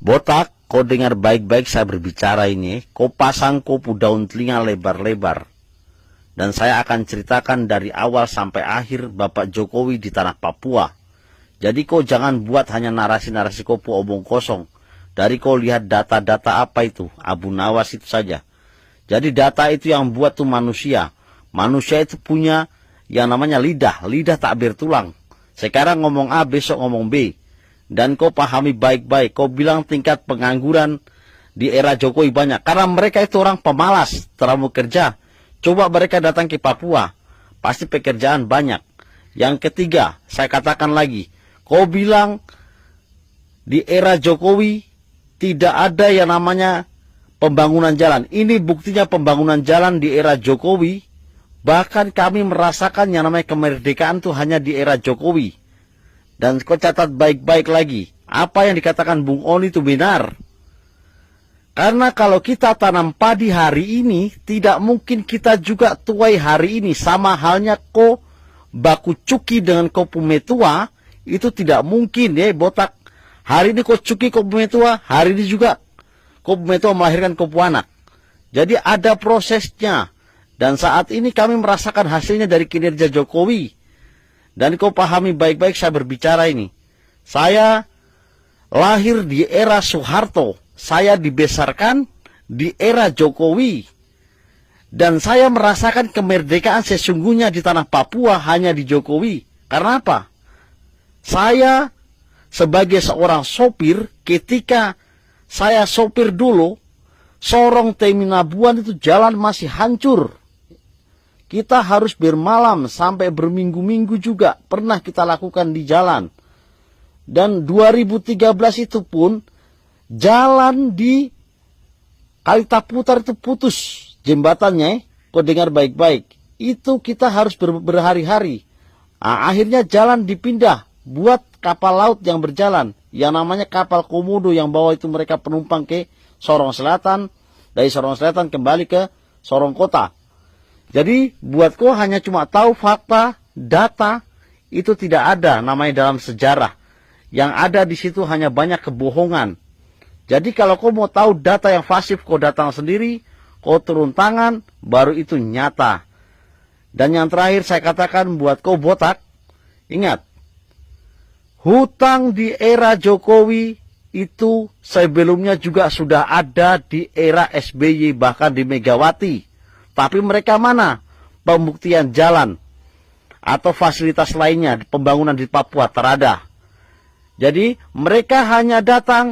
Botak, kau dengar baik-baik saya berbicara ini. Kau pasang kopu daun telinga lebar-lebar. Dan saya akan ceritakan dari awal sampai akhir Bapak Jokowi di tanah Papua. Jadi kau jangan buat hanya narasi-narasi kopu omong kosong. Dari kau lihat data-data apa itu, Abu Nawas itu saja. Jadi data itu yang buat tuh manusia. Manusia itu punya yang namanya lidah. Lidah tak bertulang. Sekarang ngomong A, besok ngomong B. Dan kau pahami baik-baik. Kau bilang tingkat pengangguran di era Jokowi banyak. Karena mereka itu orang pemalas, terlalu kerja. Coba mereka datang ke Papua. Pasti pekerjaan banyak. Yang ketiga, saya katakan lagi. Kau bilang di era Jokowi tidak ada yang namanya pembangunan jalan. Ini buktinya pembangunan jalan di era Jokowi. Bahkan kami merasakan yang namanya kemerdekaan itu hanya di era Jokowi. Dan kau catat baik-baik lagi. Apa yang dikatakan Bung Oni itu benar. Karena kalau kita tanam padi hari ini, tidak mungkin kita juga tuai hari ini. Sama halnya kau baku cuki dengan kopu metua, itu tidak mungkin ya botak. Hari ini kau cuki kopu metua, hari ini juga kopu metua melahirkan kopu anak. Jadi ada prosesnya. Dan saat ini kami merasakan hasilnya dari kinerja Jokowi. Dan kau pahami baik-baik saya berbicara ini. Saya lahir di era Soeharto. Saya dibesarkan di era Jokowi. Dan saya merasakan kemerdekaan sesungguhnya di tanah Papua hanya di Jokowi. Karena apa? Saya sebagai seorang sopir, ketika saya sopir dulu, Sorong Teminabuan itu jalan masih hancur. Kita harus bermalam sampai berminggu-minggu juga pernah kita lakukan di jalan. Dan 2013 itu pun jalan di Kalitaputar itu putus jembatannya. Kau dengar baik-baik. Itu kita harus berhari-hari. Akhirnya jalan dipindah buat kapal laut yang berjalan. Yang namanya kapal Komodo yang bawa itu mereka penumpang ke Sorong Selatan. Dari Sorong Selatan kembali ke Sorong Kota. Jadi buat kau hanya cuma tahu fakta, data, itu tidak ada namanya dalam sejarah. Yang ada di situ hanya banyak kebohongan. Jadi kalau kau mau tahu data yang pasif, kau datang sendiri, kau turun tangan, baru itu nyata. Dan yang terakhir saya katakan buat kau botak, ingat, hutang di era Jokowi itu sebelumnya juga sudah ada di era SBY, bahkan di Megawati. Tapi mereka mana pembuktian jalan atau fasilitas lainnya pembangunan di Papua terada. Jadi mereka hanya datang